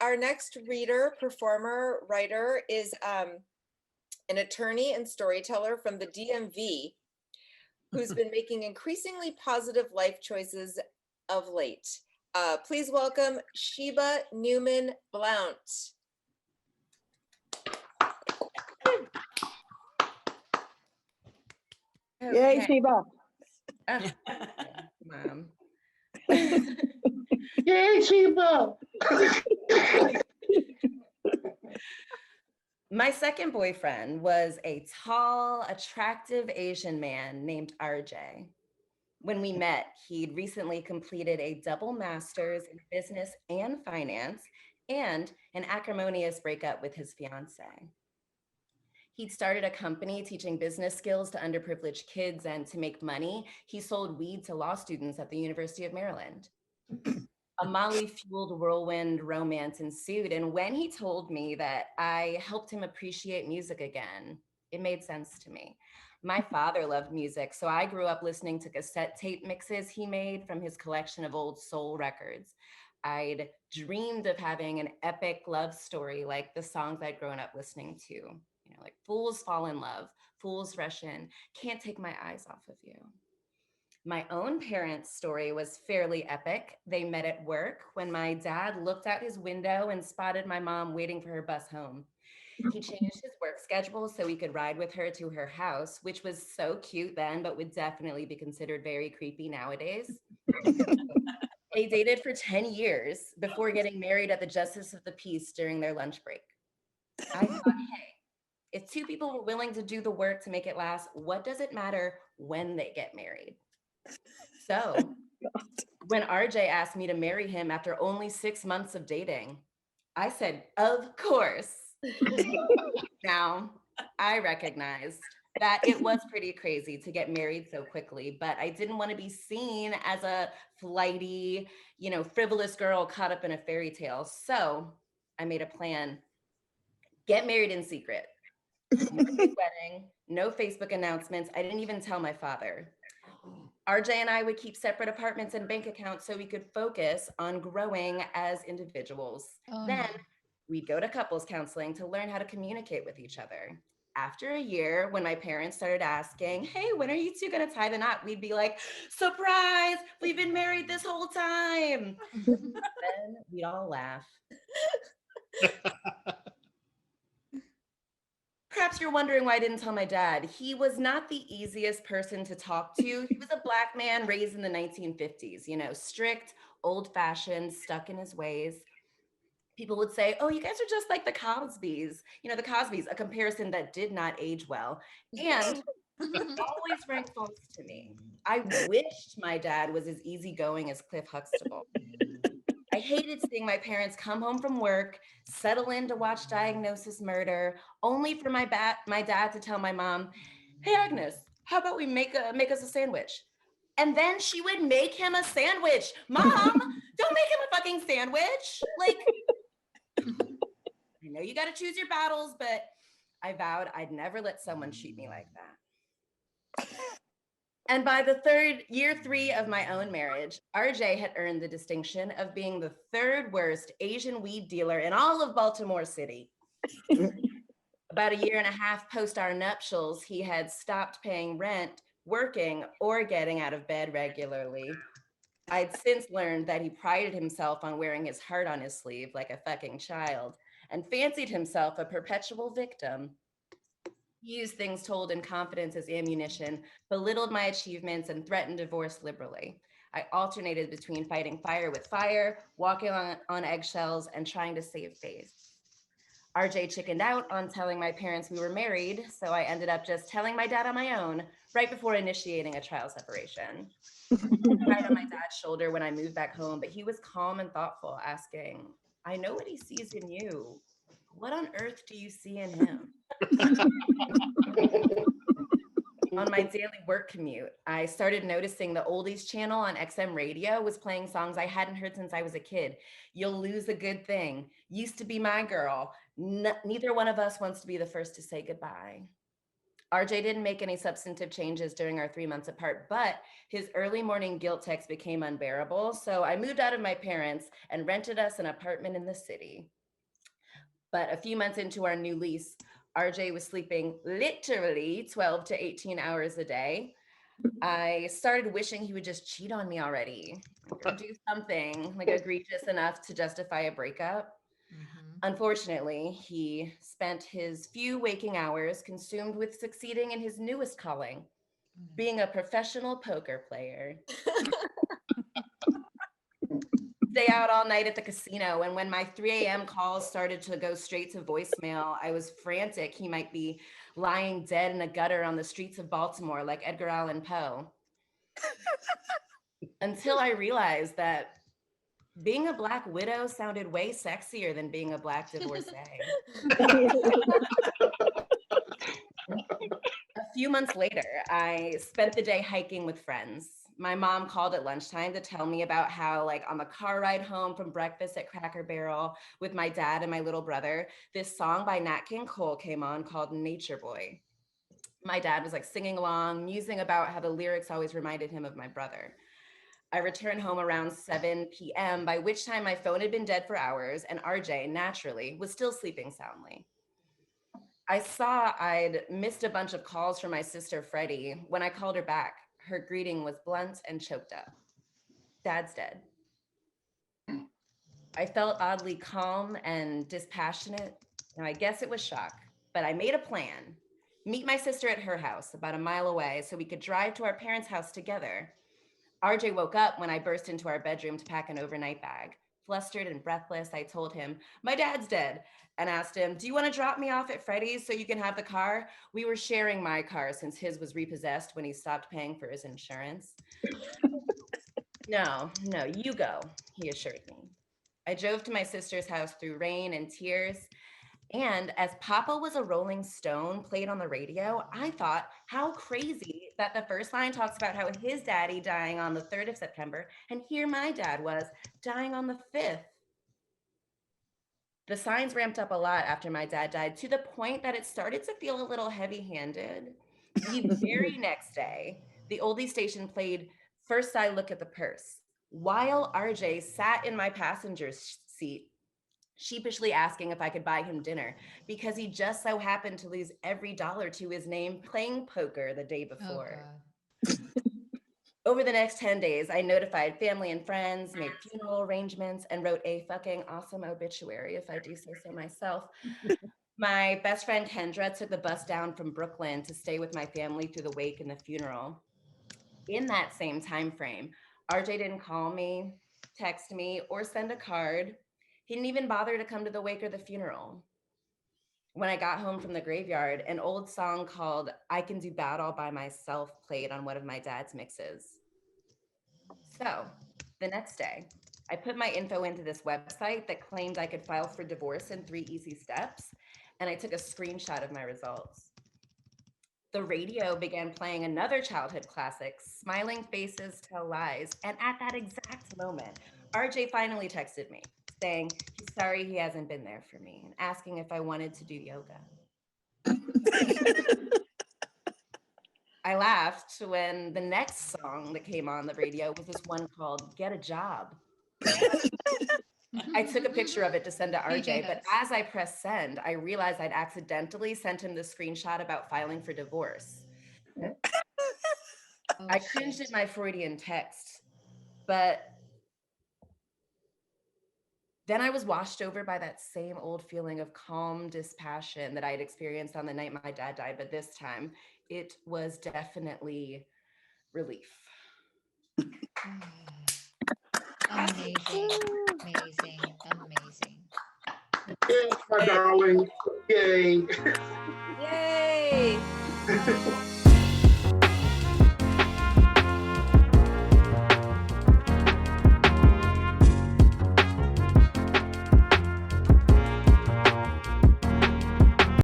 our next reader, performer, writer is an attorney and storyteller from the DMV who's been making increasingly positive life choices of late. Please welcome Sheba Newman Blount. Okay. Yay, Sheba. Mom. Yay, Sheba. My second boyfriend was a tall, attractive Asian man named RJ. When we met, he'd recently completed a double master's in business and finance and an acrimonious breakup with his fiance. He'd started a company teaching business skills to underprivileged kids, and to make money, he sold weed to law students at the University of Maryland. A Molly-fueled whirlwind romance ensued, and when he told me that I helped him appreciate music again, it made sense to me. My father loved music, so I grew up listening to cassette tape mixes he made from his collection of old soul records. I'd dreamed of having an epic love story like the songs I'd grown up listening to, you know, like Fools Fall in Love, Fools Rush In, Can't Take My Eyes Off of You. My own parents' story was fairly epic. They met at work when my dad looked out his window and spotted my mom waiting for her bus home. He changed his work schedule so he could ride with her to her house, which was so cute then, but would definitely be considered very creepy nowadays. They dated for 10 years before getting married at the Justice of the Peace during their lunch break. I thought, hey, if two people were willing to do the work to make it last, what does it matter when they get married? So when RJ asked me to marry him after only 6 months of dating, I said, of course. Now, I recognized that it was pretty crazy to get married so quickly, but I didn't want to be seen as a flighty, frivolous girl caught up in a fairy tale. So I made a plan. Get married in secret. No big wedding, no Facebook announcements. I didn't even tell my father. RJ and I would keep separate apartments and bank accounts so we could focus on growing as individuals. Then we'd go to couples counseling to learn how to communicate with each other. After a year, when my parents started asking, hey, when are you two gonna tie the knot? We'd be like, surprise, we've been married this whole time. Then we'd all laugh. Perhaps you're wondering why I didn't tell my dad. He was not the easiest person to talk to. He was a Black man raised in the 1950s, strict, old-fashioned, stuck in his ways. People would say, oh, you guys are just like the Cosbys. The Cosbys, a comparison that did not age well. And always ranked false to me. I wished my dad was as easygoing as Cliff Huxtable. I hated seeing my parents come home from work, settle in to watch Diagnosis Murder, only for my dad to tell my mom, hey, Agnes, how about we make us a sandwich? And then she would make him a sandwich. Mom, don't make him a fucking sandwich. Like, I know you got to choose your battles, but I vowed I'd never let someone treat me like that. And by the year 3 of my own marriage, RJ had earned the distinction of being the 3rd worst Asian weed dealer in all of Baltimore City. About a year and a half post our nuptials, he had stopped paying rent, working, or getting out of bed regularly. I'd since learned that he prided himself on wearing his heart on his sleeve like a fucking child and fancied himself a perpetual victim. He used things told in confidence as ammunition, belittled my achievements, and threatened divorce liberally. I alternated between fighting fire with fire, walking on eggshells, and trying to save face. RJ chickened out on telling my parents we were married, so I ended up just telling my dad on my own, right before initiating a trial separation. I cried on my dad's shoulder when I moved back home, but he was calm and thoughtful, asking, I know what he sees in you. What on earth do you see in him? On my daily work commute, I started noticing the oldies channel on XM radio was playing songs I hadn't heard since I was a kid. You'll Lose a Good Thing, Used to Be My Girl. Neither one of us wants to be the first to say goodbye. RJ didn't make any substantive changes during our 3 months apart, but his early morning guilt text became unbearable. So I moved out of my parents and rented us an apartment in the city. But a few months into our new lease, RJ was sleeping literally 12 to 18 hours a day. I started wishing he would just cheat on me already, or do something like egregious enough to justify a breakup. Unfortunately, he spent his few waking hours consumed with succeeding in his newest calling, being a professional poker player. Stay out all night at the casino, and when my 3 a.m. calls started to go straight to voicemail, I was frantic he might be lying dead in a gutter on the streets of Baltimore like Edgar Allan Poe. Until I realized that being a Black widow sounded way sexier than being a Black divorcee. A few months later, I spent the day hiking with friends. My mom called at lunchtime to tell me about how, like, on the car ride home from breakfast at Cracker Barrel with my dad and my little brother, this song by Nat King Cole came on called Nature Boy. My dad was like singing along, musing about how the lyrics always reminded him of my brother. I returned home around 7 p.m., by which time my phone had been dead for hours, and RJ, naturally, was still sleeping soundly. I saw I'd missed a bunch of calls from my sister, Freddie. When I called her back, her greeting was blunt and choked up. Dad's dead. I felt oddly calm and dispassionate. Now, I guess it was shock, but I made a plan. Meet my sister at her house about a mile away so we could drive to our parents' house together. RJ woke up when I burst into our bedroom to pack an overnight bag. Flustered and breathless, I told him, my dad's dead, and asked him, do you want to drop me off at Freddie's so you can have the car? We were sharing my car since his was repossessed when he stopped paying for his insurance. No, you go, he assured me. I drove to my sister's house through rain and tears. And as Papa Was a Rolling Stone played on the radio, I thought, how crazy that the first line talks about how his daddy dying on the 3rd of September, and here my dad was dying on the 5th. The signs ramped up a lot after my dad died, to the point that it started to feel a little heavy-handed. The very next day, the oldie station played First I Look at the Purse, while RJ sat in my passenger seat, sheepishly asking if I could buy him dinner because he just so happened to lose every dollar to his name playing poker the day before. Over the next 10 days, I notified family and friends, made funeral arrangements, and wrote a fucking awesome obituary, if I do say so myself. My best friend Kendra took the bus down from Brooklyn to stay with my family through the wake and the funeral. In that same time frame, RJ didn't call me, text me, or send a card. He didn't even bother to come to the wake or the funeral. When I got home from the graveyard, an old song called I Can Do Bad All By Myself played on one of my dad's mixes. So the next day, I put my info into this website that claimed I could file for divorce in 3 easy steps, and I took a screenshot of my results. The radio began playing another childhood classic, Smiling Faces Tell Lies, and at that exact moment, RJ finally texted me, saying he's sorry he hasn't been there for me and asking if I wanted to do yoga. I laughed when the next song that came on the radio was this one called Get a Job. I took a picture of it to send to RJ, but as I pressed send, I realized I'd accidentally sent him the screenshot about filing for divorce. I cringed at my Freudian text, but then I was washed over by that same old feeling of calm dispassion that I had experienced on the night my dad died, but this time it was definitely relief. Amazing. Yes, my darling. Yay. Yay.